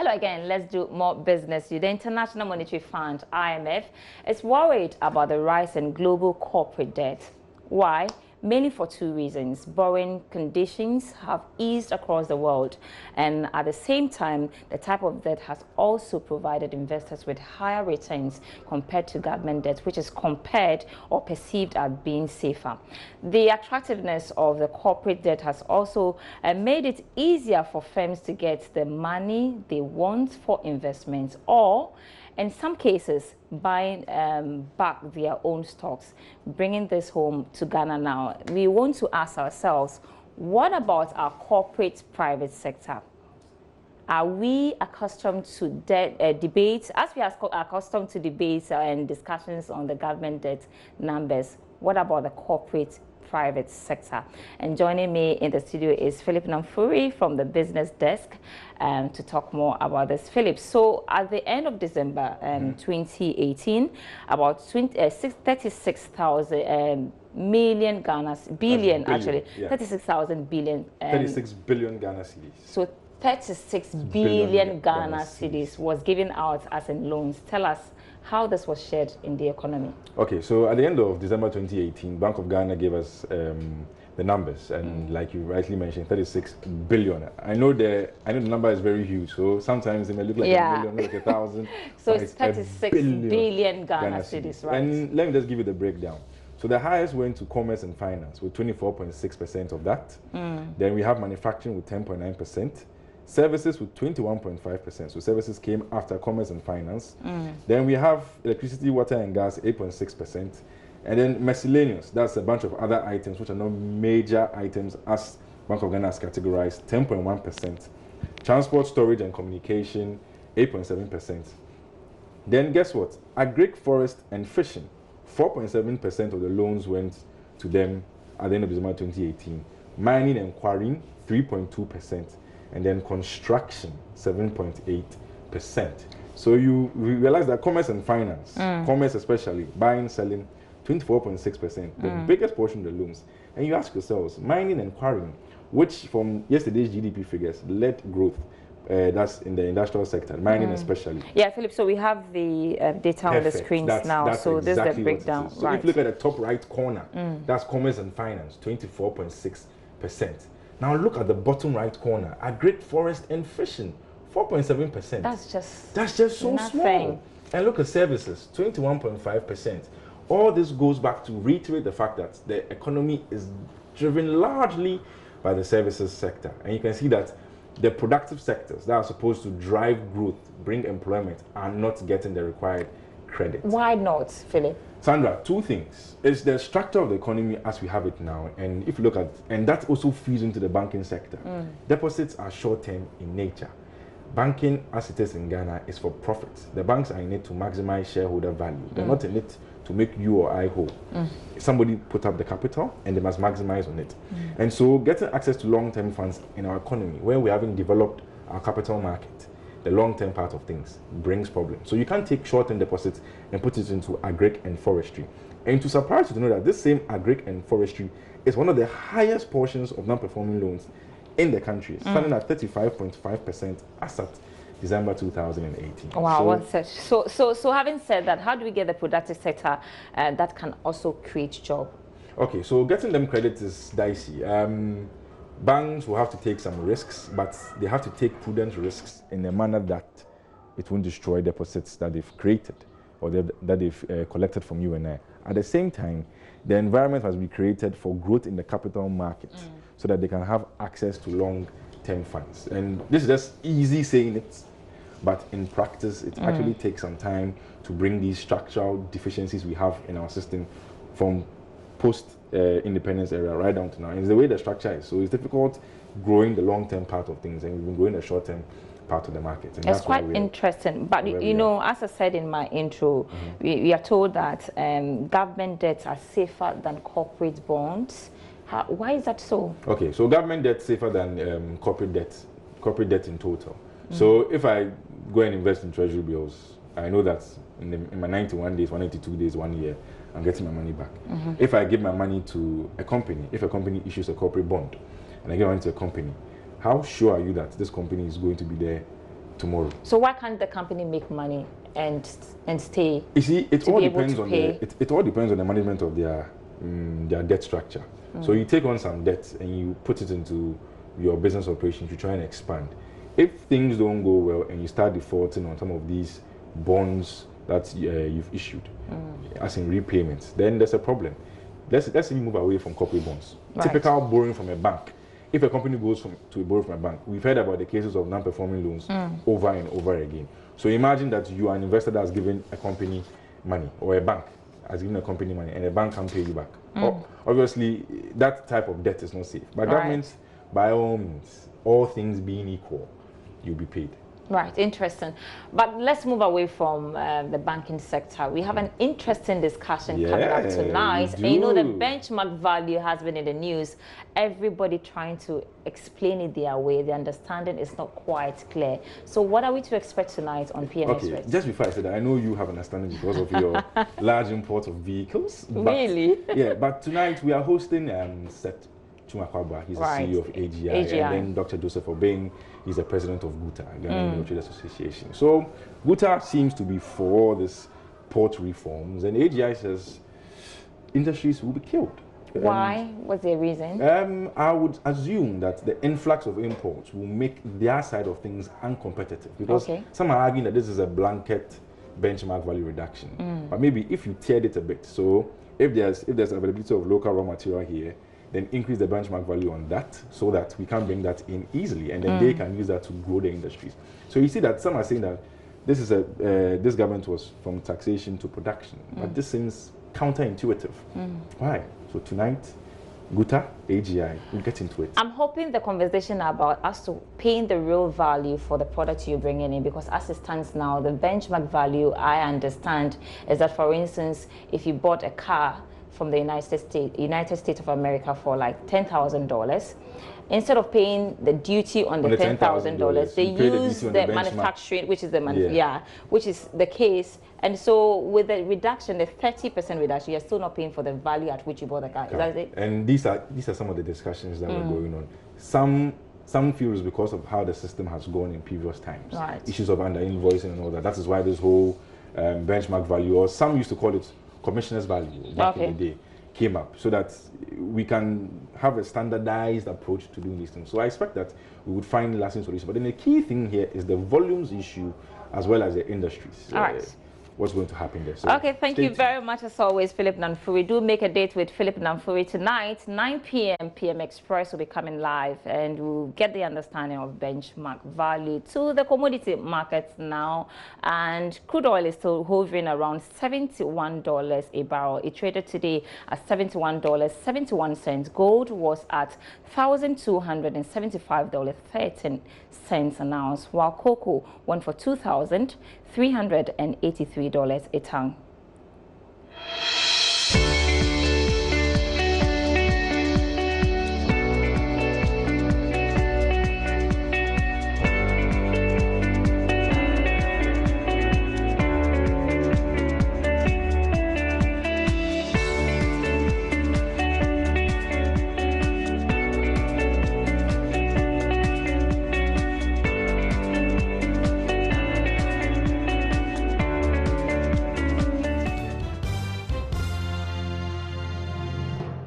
Hello again. Let's do more business. The International Monetary Fund, IMF, is worried about the rise in global corporate debt. Why? Mainly for two reasons. Borrowing conditions have eased across the world, and at the same time, the type of debt has also provided investors with higher returns compared to government debt, which is compared or perceived as being safer. The attractiveness of the corporate debt has also made it easier for firms to get the money they want for investments, or in some cases, buying back their own stocks. Bringing this home to Ghana now, we want to ask ourselves, what about our corporate private sector? Are we accustomed to debates, as we are accustomed to debates and discussions on the government debt numbers? What about the corporate private sector? And joining me in the studio is Philip Namfuri from the business desk to talk more about this. Philip, so at the end of December 2018, about 36,000 million billion actually, yeah. 36,000 billion. 36 billion Ghana cedis. So 36 billion Ghana cedis was given out as in loans. Tell us how this was shared in the economy. Okay, so at the end of December 2018, Bank of Ghana gave us the numbers, and like you rightly mentioned, 36 billion. I know the number is very huge, so sometimes it may look like a million, like 1,000. So it's 36 billion Ghana cedis, right? And let me just give you the breakdown. So the highest went to commerce and finance with 24.6% of that. Then we have manufacturing with 10.9%. Services with 21.5%. So services came after commerce and finance. Then we have electricity, water and gas, 8.6%. And then miscellaneous, that's a bunch of other items which are not major items as Bank of Ghana has categorized, 10.1%. Transport, storage and communication, 8.7%. Then guess what? Agric, forest and fishing, 4.7% of the loans went to them at the end of December 2018. Mining and quarrying, 3.2%. And then construction, 7.8%. So you realize that commerce and finance, commerce especially, buying, selling, 24.6%, the biggest portion of the loans. And you ask yourselves, mining and quarrying, which from yesterday's GDP figures led growth, that's in the industrial sector, mining especially. Yeah, Philip, so we have the data on the screens now. That's so exactly this is the breakdown. So if you look at the top right corner, that's commerce and finance, 24.6%. Now look at the bottom right corner, agric, forest and fishing, 4.7%. That's just so nothing. Small. And look at services, 21.5%. All this goes back to reiterate the fact that the economy is driven largely by the services sector. And you can see that the productive sectors that are supposed to drive growth, bring employment, are not getting the required credit. Why not, Philip? Sandra, two things. It's the structure of the economy as we have it now, and if you look at, and that also feeds into the banking sector. Deposits are short-term in nature. Banking, as it is in Ghana, is for profit. The banks are in it to maximize shareholder value. They're not in it to make you or I whole. Somebody put up the capital and they must maximize on it. And so getting access to long-term funds in our economy, where we haven't developed our capital market, the long-term part of things brings problems. So you can't take short-term deposits and put it into agric and forestry. And to surprise you to know that this same agric and forestry is one of the highest portions of non-performing loans in the country, standing at 35.5% as at December 2018. Wow, so having said that, how do we get the productive sector that can also create jobs? Okay, so getting them credit is dicey. Banks will have to take some risks, but they have to take prudent risks in a manner that it won't destroy deposits that they've created or that they've collected from you and I. At the same time, the environment must be created for growth in the capital market so that they can have access to long-term funds. And this is just easy saying it, but in practice, it actually takes some time to bring these structural deficiencies we have in our system from post-independence era right down to now. And it's the way the structure is. So it's difficult growing the long-term part of things, and we've been growing the short-term part of the market. And it's quite interesting. But you know, as I said in my intro, we are told that government debts are safer than corporate bonds. Why is that so? Okay, so government debt safer than corporate debt in total. So if I go and invest in treasury bills, I know that in my 91 days, 182 days, 1 year, I'm getting my money back. If I give my money to a company, if a company issues a corporate bond, and I give money to a company, how sure are you that this company is going to be there tomorrow. So why can't the company make money and stay? You see, it all depends on it all depends on the management of their debt structure. So you take on some debt and you put it into your business operations, you try and expand. If things don't go well and you start defaulting on some of these bonds that you've issued, as in repayments, then there's a problem. Let's even move away from corporate bonds. Right. Typical borrowing from a bank. If a company goes to borrow from a bank, we've heard about the cases of non-performing loans over and over again. So imagine that you are an investor that's given a company money, or a bank has given a company money, and a bank can't pay you back. Obviously, that type of debt is not safe. But governments, by all means, all things being equal, you'll be paid. Right, interesting. But let's move away from the banking sector. We have an interesting discussion coming up tonight. And you know, the benchmark value has been in the news. Everybody trying to explain it their way. The understanding is not quite clear. So what are we to expect tonight on PNX Okay, just before I say that, I know you have an understanding because of your large import of vehicles. Really? Yeah, but tonight we are hosting Seth Chumakwaba. He's the CEO of AGI. And then Dr. Joseph Obeng, he's the president of GUTA, Ghana Mineral Trade Association. So GUTA seems to be for this port reforms, and AGI says industries will be killed. Why? What's the reason? I would assume that the influx of imports will make their side of things uncompetitive, because some are arguing that this is a blanket benchmark value reduction. But maybe if you tiered it a bit, so if there's availability of local raw material here, then increase the benchmark value on that so that we can bring that in easily, and then they can use that to grow the industries. So you see that some are saying that this is this government was from taxation to production, but this seems counterintuitive. Why? So tonight, GUTA, AGI, we'll get into it. I'm hoping the conversation about us to paying the real value for the product you're bringing in, because as it stands now, the benchmark value I understand is that, for instance, if you bought a car from the United States of America for like $10,000, instead of paying the duty on the $10,000, they use the manufacturing, which is the which is the case. And so with the reduction, the 30% reduction, you're still not paying for the value at which you bought the car. Is that it? And these are some of the discussions that were going on. Some feel it's because of how the system has gone in previous times. Right. Issues of under invoicing and all that. That is why this whole benchmark value, or some used to call it commissioner's value back in the day, came up, so that we can have a standardized approach to doing these things. So I expect that we would find lasting solutions. But then the key thing here is the volumes issue as well as the industries. All right. What's going to happen there. So okay, thank you very much as always, Philip Namfuri. Do make a date with Philip Namfuri tonight, 9 p.m. PM Express will be coming live, and we'll get the understanding of benchmark value to the commodity markets now. And crude oil is still hovering around $71 a barrel. It traded today at $71.71. Gold was at $1,275.13 an ounce, while cocoa went for $2,383 a ton.